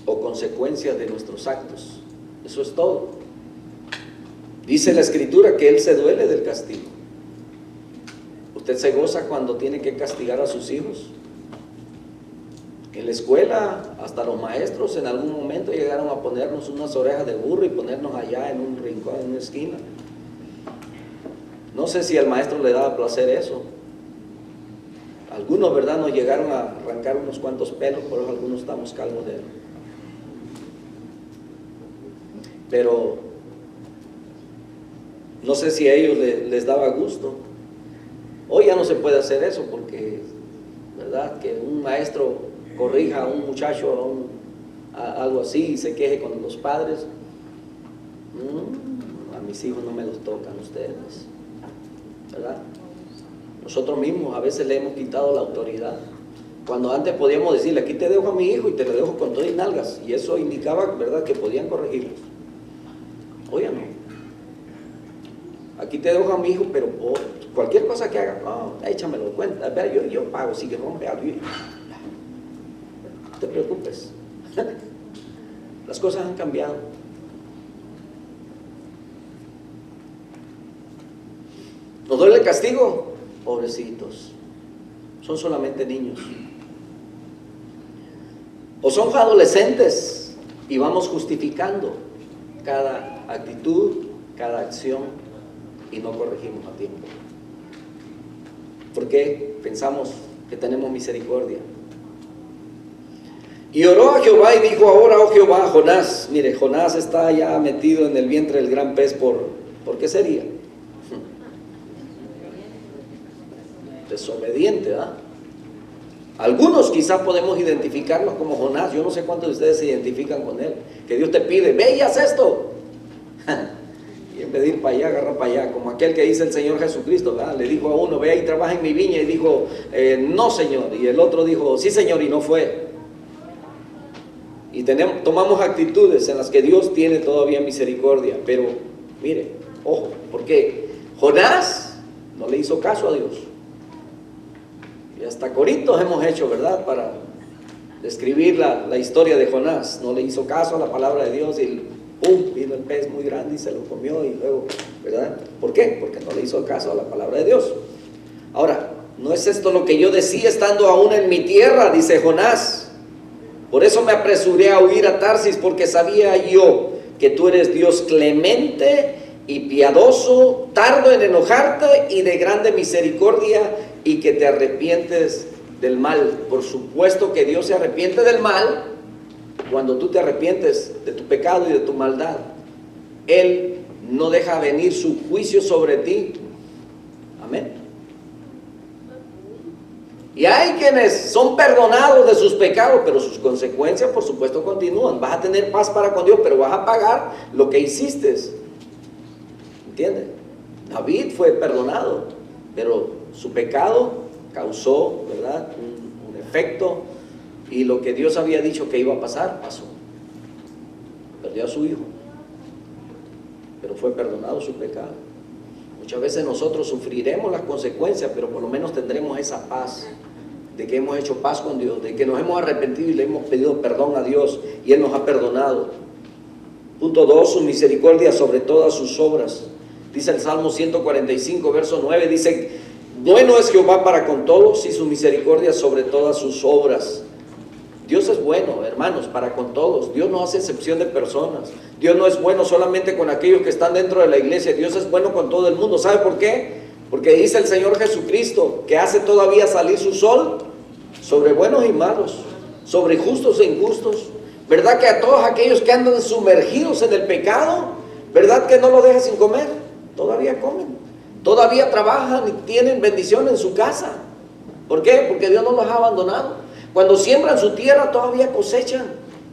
o consecuencias de nuestros actos. Eso es todo. Dice la Escritura que Él se duele del castigo. ¿Usted se goza cuando tiene que castigar a sus hijos? En la escuela, hasta los maestros en algún momento llegaron a ponernos unas orejas de burro y ponernos allá en un rincón, en una esquina. No sé si al maestro le daba placer eso. Algunos, ¿verdad?, nos llegaron a arrancar unos cuantos pelos, por eso algunos estamos calvos de él. Pero no sé si a ellos les daba gusto. Hoy ya no se puede hacer eso porque, ¿verdad? Que un maestro corrija a un muchacho, algo así, y se queje con los padres. A mis hijos no me los tocan ustedes, ¿verdad? Nosotros mismos a veces le hemos quitado la autoridad. Cuando antes podíamos decirle, aquí te dejo a mi hijo y te lo dejo con todo y nalgas, y eso indicaba, ¿verdad?, que podían corregirlos. Hoy ya no. Aquí te dejo a mi hijo, pero cualquier cosa que haga, no, échamelo cuenta, yo pago, si que rompe algo, no te preocupes. Las cosas han cambiado. ¿Nos duele el castigo? Pobrecitos, son solamente niños. O son adolescentes y vamos justificando cada actitud, cada acción y no corregimos a tiempo. ¿Por qué? Pensamos que tenemos misericordia. Y oró a Jehová y dijo, ahora, oh Jehová, Jonás. Mire, Jonás está ya metido en el vientre del gran pez ¿por qué sería? Desobediente, ¿verdad? Algunos quizás podemos identificarnos como Jonás. Yo no sé cuántos de ustedes se identifican con él. Que Dios te pide, ve y haz esto. Y en vez de ir para allá, agarra para allá. Como aquel que dice el Señor Jesucristo, ¿verdad? Le dijo a uno, ve y trabaja en mi viña. Y dijo, no Señor. Y el otro dijo, sí Señor, y no fue. Y tomamos actitudes en las que Dios tiene todavía misericordia. Pero, mire, ojo, porque Jonás no le hizo caso a Dios. Y hasta coritos hemos hecho, ¿verdad?, para describir la historia de Jonás. No le hizo caso a la palabra de Dios y ¡pum!, vino el pez muy grande y se lo comió y luego, ¿verdad? ¿Por qué? Porque no le hizo caso a la palabra de Dios. Ahora, ¿no es esto lo que yo decía estando aún en mi tierra?, dice Jonás. Por eso me apresuré a huir a Tarsis, porque sabía yo que tú eres Dios clemente y piadoso, tardo en enojarte y de grande misericordia, y que te arrepientes del mal. Por supuesto que Dios se arrepiente del mal cuando tú te arrepientes de tu pecado y de tu maldad. Él no deja venir su juicio sobre ti. Amén. Y hay quienes son perdonados de sus pecados, pero sus consecuencias por supuesto continúan. Vas a tener paz para con Dios, pero vas a pagar lo que hiciste. ¿Entiendes? David fue perdonado, pero su pecado causó, ¿verdad?, un efecto, y lo que Dios había dicho que iba a pasar, pasó. Perdió a su hijo, pero fue perdonado su pecado. Muchas veces nosotros sufriremos las consecuencias, pero por lo menos tendremos esa paz, de que hemos hecho paz con Dios, de que nos hemos arrepentido y le hemos pedido perdón a Dios, y Él nos ha perdonado. Punto 2, su misericordia sobre todas sus obras. Dice el Salmo 145, verso 9, dice, bueno es Jehová para con todos y su misericordia sobre todas sus obras. Dios es bueno, hermanos, para con todos. Dios no hace excepción de personas. Dios no es bueno solamente con aquellos que están dentro de la iglesia. Dios es bueno con todo el mundo. ¿Sabe por qué? Porque dice el Señor Jesucristo que hace todavía salir su sol sobre buenos y malos, sobre justos e injustos. ¿Verdad que a todos aquellos que andan sumergidos en el pecado, verdad que no lo deja sin comer? Todavía comen. Todavía trabajan y tienen bendición en su casa. ¿Por qué? Porque Dios no los ha abandonado. Cuando siembran su tierra todavía cosechan.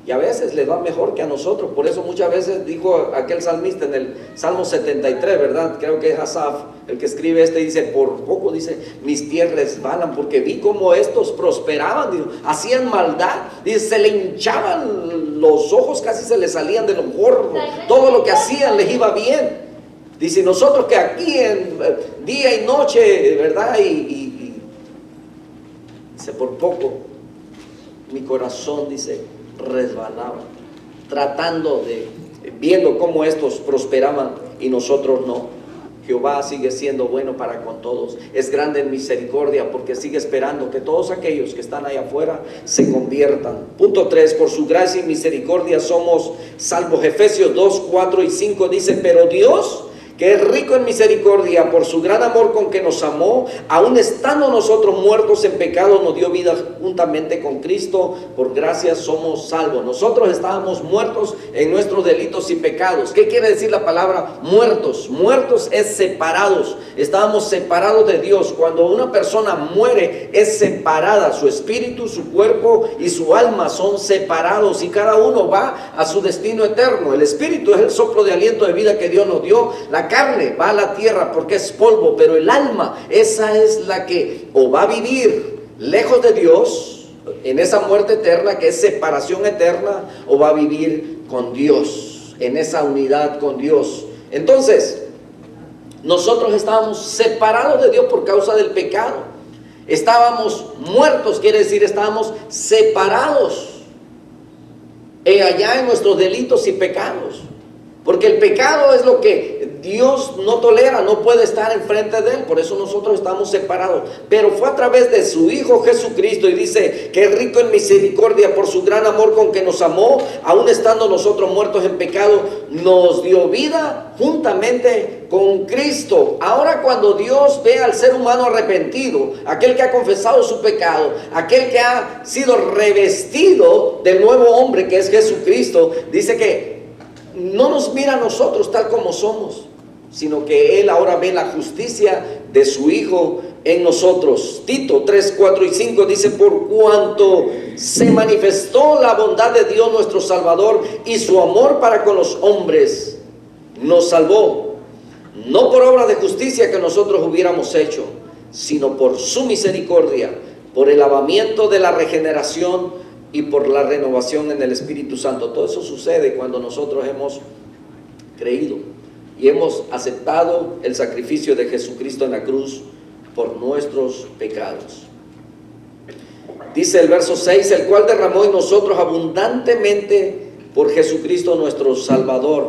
Y a veces les va mejor que a nosotros. Por eso muchas veces dijo aquel salmista en el Salmo 73, ¿verdad? Creo que es Asaf el que escribe dice, por poco, dice, mis pies resbalan, porque vi cómo estos prosperaban, digo, hacían maldad, dice, se le hinchaban los ojos, casi se les salían de los gorros. Todo lo que hacían les iba bien. Dice, nosotros que aquí en día y noche, ¿verdad? Y dice, por poco mi corazón, dice, resbalaba, viendo cómo estos prosperaban y nosotros no. Jehová sigue siendo bueno para con todos, es grande en misericordia, porque sigue esperando que todos aquellos que están allá afuera se conviertan. Punto 3, por su gracia y misericordia somos salvos. Efesios 2, 4 y 5 dice, pero Dios, que es rico en misericordia, por su gran amor con que nos amó, aun estando nosotros muertos en pecado, nos dio vida juntamente con Cristo, por gracia somos salvos. Nosotros estábamos muertos en nuestros delitos y pecados. ¿Qué quiere decir la palabra muertos? Muertos es separados, estábamos separados de Dios. Cuando una persona muere es separada, su espíritu, su cuerpo y su alma son separados y cada uno va a su destino eterno. El espíritu es el soplo de aliento de vida que Dios nos dio. La carne va a la tierra porque es polvo, pero el alma, esa es la que o va a vivir lejos de Dios, en esa muerte eterna que es separación eterna, o va a vivir con Dios, en esa unidad con Dios. Entonces, nosotros estábamos separados de Dios por causa del pecado. Estábamos muertos, quiere decir, estábamos separados allá en nuestros delitos y pecados. Porque el pecado es lo que Dios no tolera, no puede estar enfrente de él, por eso nosotros estamos separados. Pero fue a través de su Hijo Jesucristo, y dice que es rico en misericordia, por su gran amor con que nos amó, aun estando nosotros muertos en pecado, nos dio vida juntamente con Cristo. Ahora, cuando Dios ve al ser humano arrepentido, aquel que ha confesado su pecado, aquel que ha sido revestido del nuevo hombre que es Jesucristo, dice que no nos mira a nosotros tal como somos, sino que Él ahora ve la justicia de su Hijo en nosotros. Tito 3, 4 y 5 dice: por cuanto se manifestó la bondad de Dios nuestro Salvador y su amor para con los hombres, nos salvó, no por obra de justicia que nosotros hubiéramos hecho, sino por su misericordia, por el lavamiento de la regeneración y por la renovación en el Espíritu Santo. Todo eso sucede cuando nosotros hemos creído y hemos aceptado el sacrificio de Jesucristo en la cruz por nuestros pecados. Dice el verso 6: el cual derramó en nosotros abundantemente por Jesucristo nuestro Salvador,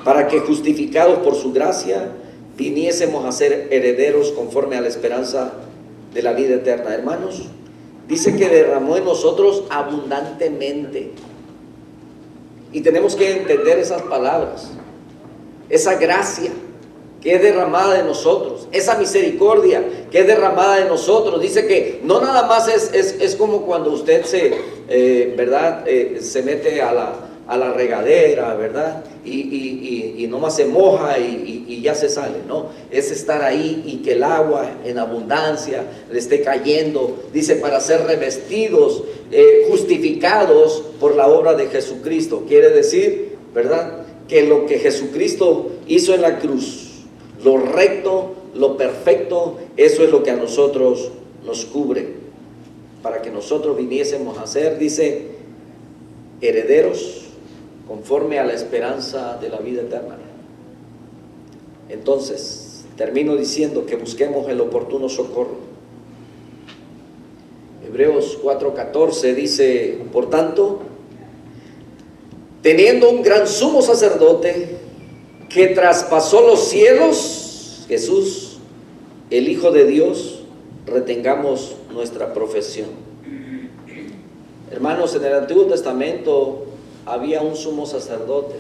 para que justificados por su gracia viniésemos a ser herederos conforme a la esperanza de la vida eterna. Hermanos, dice que derramó en nosotros abundantemente. Y tenemos que entender esas palabras. Esa gracia que es derramada de nosotros, esa misericordia que es derramada de nosotros. Dice que no nada más es como cuando usted se mete a la regadera, ¿verdad? Y nomás se moja y ya se sale, ¿no? Es estar ahí y que el agua en abundancia le esté cayendo. Dice, para ser revestidos, justificados por la obra de Jesucristo. Quiere decir, ¿verdad?, que lo que Jesucristo hizo en la cruz, lo recto, lo perfecto, eso es lo que a nosotros nos cubre, para que nosotros viniésemos a ser, dice, herederos conforme a la esperanza de la vida eterna. Entonces, termino diciendo que busquemos el oportuno socorro. Hebreos 4:14 dice: por tanto, teniendo un gran sumo sacerdote que traspasó los cielos, Jesús, el Hijo de Dios, retengamos nuestra profesión. Hermanos, en el Antiguo Testamento había un sumo sacerdote,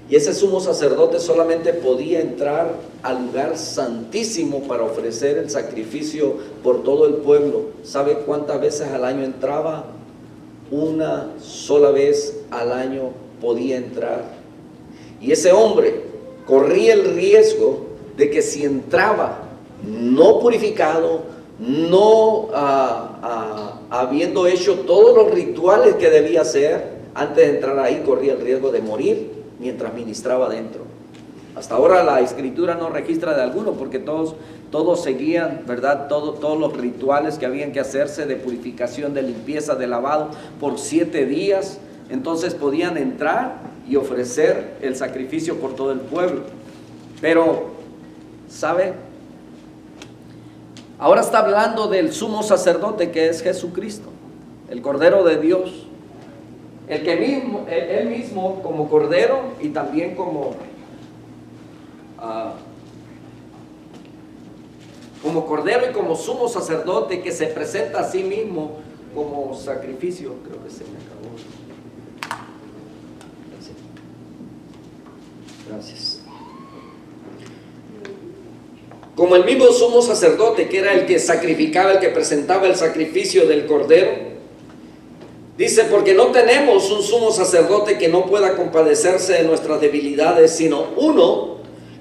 y ese sumo sacerdote solamente podía entrar al lugar santísimo para ofrecer el sacrificio por todo el pueblo. ¿Sabe cuántas veces al año entraba? Una sola vez al año podía entrar. Y ese hombre corría el riesgo de que si entraba no purificado, no habiendo hecho todos los rituales que debía hacer antes de entrar ahí, corría el riesgo de morir mientras ministraba dentro. Hasta ahora la Escritura no registra de alguno, porque todos seguían, ¿verdad?, todos los rituales que habían que hacerse de purificación, de limpieza, de lavado por 7 días. Entonces podían entrar y ofrecer el sacrificio por todo el pueblo. Pero, ¿sabe? Ahora está hablando del sumo sacerdote, que es Jesucristo, el Cordero de Dios, él mismo como Cordero y también como Cordero y como sumo sacerdote, que se presenta a sí mismo como sacrificio. Creo que se me acabó. Gracias. como el mismo sumo sacerdote, que era el que sacrificaba, el que presentaba el sacrificio del cordero. Dice, porque no tenemos un sumo sacerdote que no pueda compadecerse de nuestras debilidades, sino uno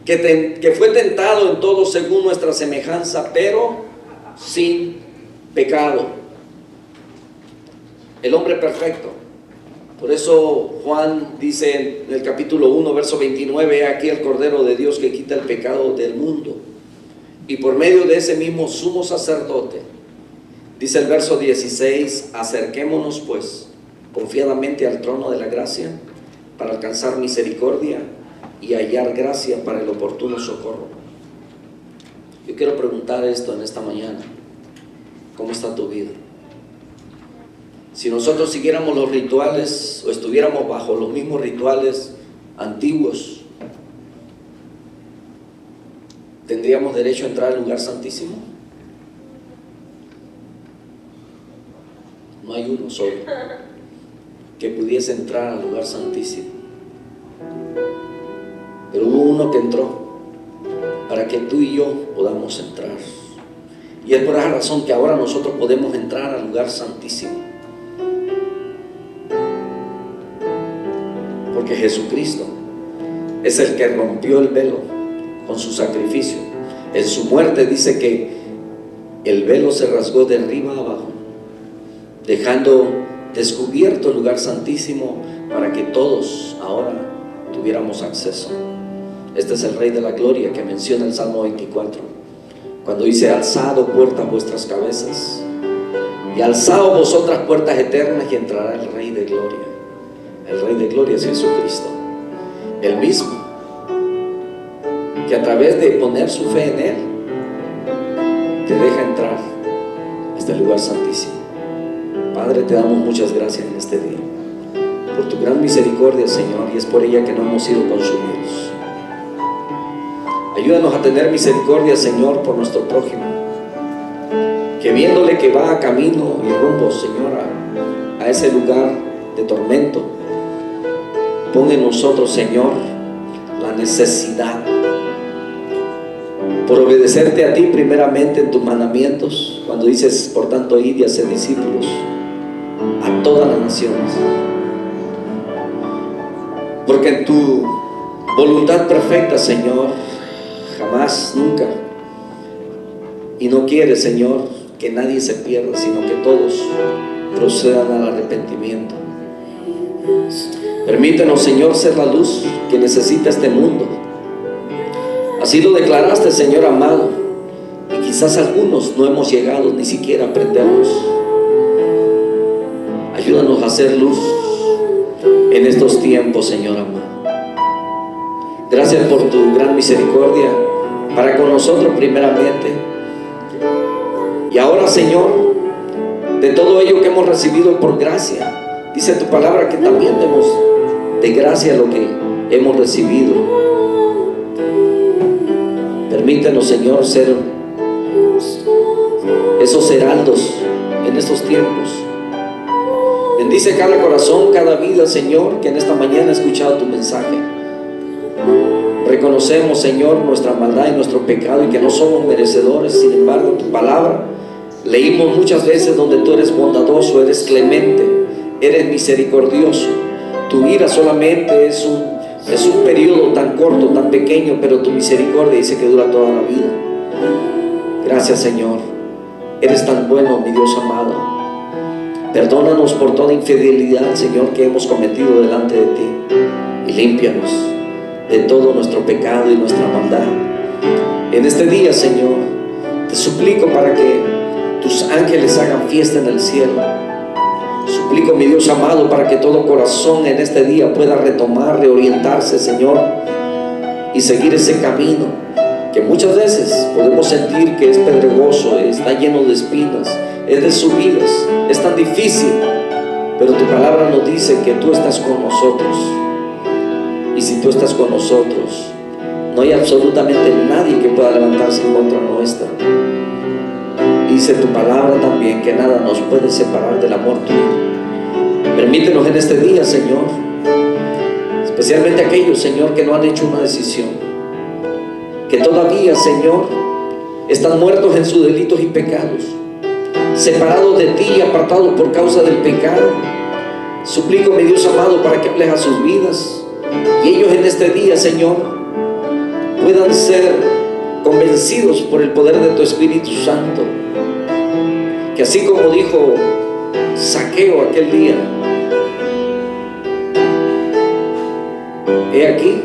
que fue tentado en todo según nuestra semejanza, pero sin pecado. El hombre perfecto. Por eso Juan dice en el capítulo 1, verso 29, aquí el Cordero de Dios que quita el pecado del mundo. Y por medio de ese mismo sumo sacerdote, dice el verso 16, acerquémonos pues confiadamente al trono de la gracia para alcanzar misericordia y hallar gracia para el oportuno socorro. Yo quiero preguntar esto en esta mañana: ¿cómo está tu vida? Si nosotros siguiéramos los rituales o estuviéramos bajo los mismos rituales antiguos, ¿tendríamos derecho a entrar al lugar santísimo? No hay uno solo que pudiese entrar al lugar santísimo, pero hubo uno que entró para que tú y yo podamos entrar. Y es por esa razón que ahora nosotros podemos entrar al lugar santísimo, porque Jesucristo es el que rompió el velo con su sacrificio. En su muerte dice que el velo se rasgó de arriba a abajo, dejando descubierto el lugar santísimo para que todos ahora tuviéramos acceso. Este es el Rey de la Gloria que menciona el Salmo 24, cuando dice: alzado puertas vuestras cabezas y alzado vosotras puertas eternas, y entrará el Rey de Gloria. El Rey de Gloria es Jesucristo, el mismo que a través de poner su fe en Él te deja entrar a este lugar santísimo. Padre, te damos muchas gracias en este día por tu gran misericordia, Señor, y es por ella que no hemos sido consumidos. Ayúdanos a tener misericordia, Señor, por nuestro prójimo, que viéndole que va a camino y rumbo, Señor, a ese lugar de tormento, pon en nosotros, Señor, la necesidad por obedecerte a ti primeramente en tus mandamientos, cuando dices: por tanto, id y haced discípulos a todas las naciones. Porque en tu voluntad perfecta, Señor, jamás, nunca, y no quieres, Señor, que nadie se pierda, sino que todos procedan al arrepentimiento. Permítenos, Señor, ser la luz que necesita este mundo. Así lo declaraste, Señor amado, y quizás algunos no hemos llegado ni siquiera a aprendernos. Ayúdanos a hacer luz en estos tiempos, Señor amado. Gracias por tu gran misericordia para con nosotros primeramente, y ahora, Señor, de todo ello que hemos recibido por gracia. Dice tu palabra que también demos de gracia lo que hemos recibido. Permítenos, Señor, ser esos heraldos en estos tiempos. Bendice cada corazón, cada vida, Señor, que en esta mañana ha escuchado tu mensaje. Reconocemos, Señor, nuestra maldad y nuestro pecado, y que no somos merecedores. Sin embargo, tu palabra leímos muchas veces donde tú eres bondadoso, eres clemente, eres misericordioso. Tu ira solamente es un periodo tan corto, tan pequeño, pero tu misericordia dice que dura toda la vida. Gracias, Señor. Eres tan bueno, mi Dios amado. Perdónanos por toda infidelidad, Señor, que hemos cometido delante de ti, y límpianos de todo nuestro pecado y nuestra maldad. En este día, Señor, te suplico para que tus ángeles hagan fiesta en el cielo. Suplico, mi Dios amado, para que todo corazón en este día pueda retomar, reorientarse, Señor, y seguir ese camino que muchas veces podemos sentir que es pedregoso, está lleno de espinas, es de subidas, es tan difícil, pero tu palabra nos dice que tú estás con nosotros. Y si tú estás con nosotros, no hay absolutamente nadie que pueda levantarse en contra nuestra. Dice tu palabra también que nada nos puede separar del amor tuyo. Permítenos en este día, Señor, especialmente aquellos, Señor, que no han hecho una decisión, que todavía, Señor, están muertos en sus delitos y pecados, separados de ti y apartados por causa del pecado. Suplico, mi Dios amado, para que hables a sus vidas y ellos en este día, Señor, puedan ser convencidos por el poder de tu Espíritu Santo, que así como dijo Zaqueo aquel día: he aquí,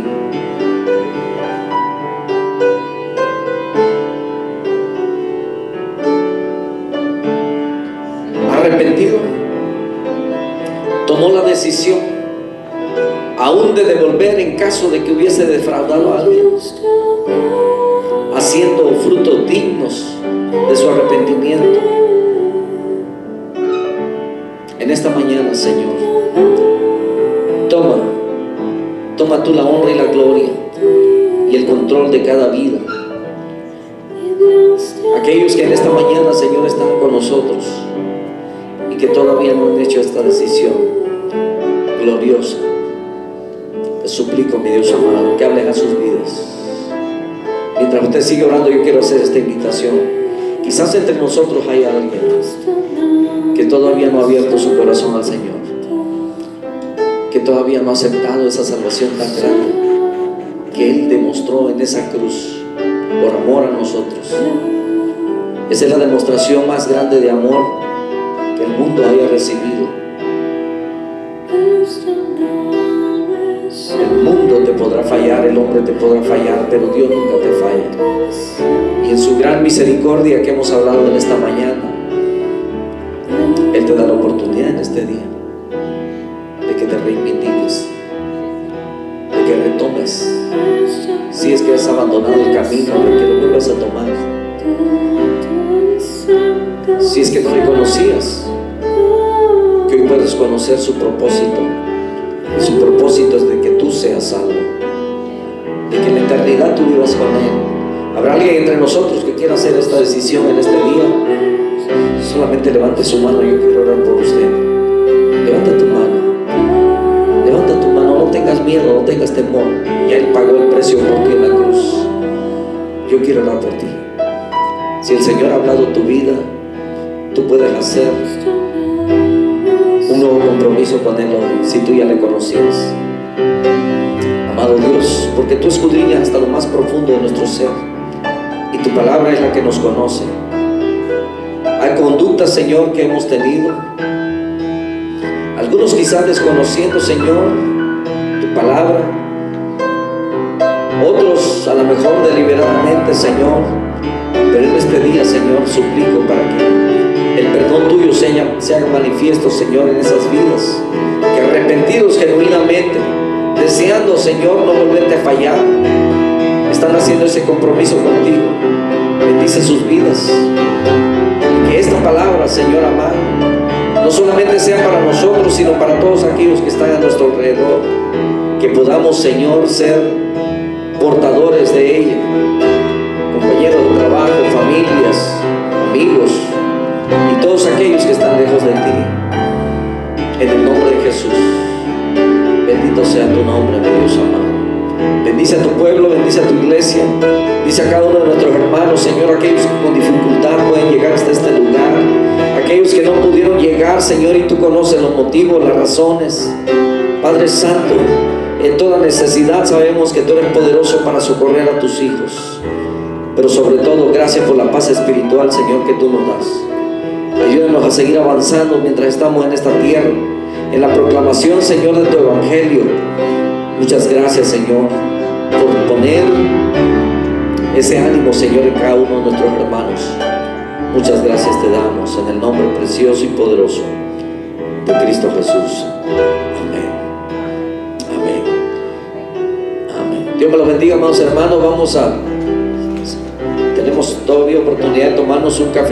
arrepentido, tomó la decisión aún de devolver en caso de que hubiese defraudado a alguien, haciendo frutos dignos de su arrepentimiento. En esta mañana, Señor, toma tú la honra y la gloria y el control de cada vida. Aquellos que en esta mañana, Señor, están con nosotros y que todavía no han hecho esta decisión gloriosa, te suplico, mi Dios amado, que hables a sus vidas. Mientras usted sigue orando, yo quiero hacer esta invitación. Quizás entre nosotros hay alguien que todavía no ha abierto su corazón al Señor, que todavía no ha aceptado esa salvación tan grande que Él demostró en esa cruz por amor a nosotros. Esa es la demostración más grande de amor que el mundo haya recibido. El mundo te podrá fallar, el hombre te podrá fallar, pero Dios nunca te falla. Y en su gran misericordia que hemos hablado en esta mañana, Él te da la oportunidad en este día de que te reivindiques, de que retomes. Si es que has abandonado el camino, de que lo vuelvas a tomar. Si es que no reconocías que hoy puedes conocer su propósito. Y su propósito es de que tú seas salvo, de que en la eternidad tú vivas con Él. ¿Habrá alguien entre nosotros que quiera hacer esta decisión en este día? Solamente levante su mano, yo quiero orar por usted. Levanta tu mano, levanta tu mano, no tengas miedo, no tengas temor. Ya Él pagó el precio por ti en la cruz. Yo quiero orar por ti. Si el Señor ha hablado tu vida, tú puedes hacer un nuevo compromiso con Él hoy, si tú ya le conocías. Amado Dios, porque tú escudriñas hasta lo más profundo de nuestro ser y tu palabra es la que nos conoce. Hay conductas, Señor, que hemos tenido, algunos quizás desconociendo, Señor, tu palabra, otros a lo mejor deliberadamente, Señor, pero en este día, Señor, suplico para que el perdón tuyo se haga manifiesto, Señor, en esas vidas, que arrepentidos genuinamente, deseando, Señor, no volverte a fallar, están haciendo ese compromiso contigo. Bendice sus vidas, y que esta palabra, Señor amado, no solamente sea para nosotros, sino para todos aquellos que están a nuestro alrededor, que podamos, Señor, ser portadores de ella, compañeros de trabajo, familias, amigos y todos aquellos que están lejos de ti. En el nombre de Jesús, bendito sea tu nombre, mi Dios amado. Bendice a tu pueblo, bendice a tu iglesia, bendice a cada uno de nuestros hermanos, Señor, aquellos que con dificultad pueden llegar hasta este lugar, aquellos que no pudieron llegar, Señor, y tú conoces los motivos, las razones. Padre Santo, en toda necesidad sabemos que tú eres poderoso para socorrer a tus hijos, pero sobre todo gracias por la paz espiritual, Señor, que tú nos das. Ayúdanos a seguir avanzando mientras estamos en esta tierra, en la proclamación, Señor, de tu evangelio. Muchas gracias, Señor, por poner ese ánimo, Señor, en cada uno de nuestros hermanos. Muchas gracias te damos en el nombre precioso y poderoso de Cristo Jesús. Amén. Amén. Amén. Dios me los bendiga, amados hermanos. Tenemos todavía oportunidad de tomarnos un café.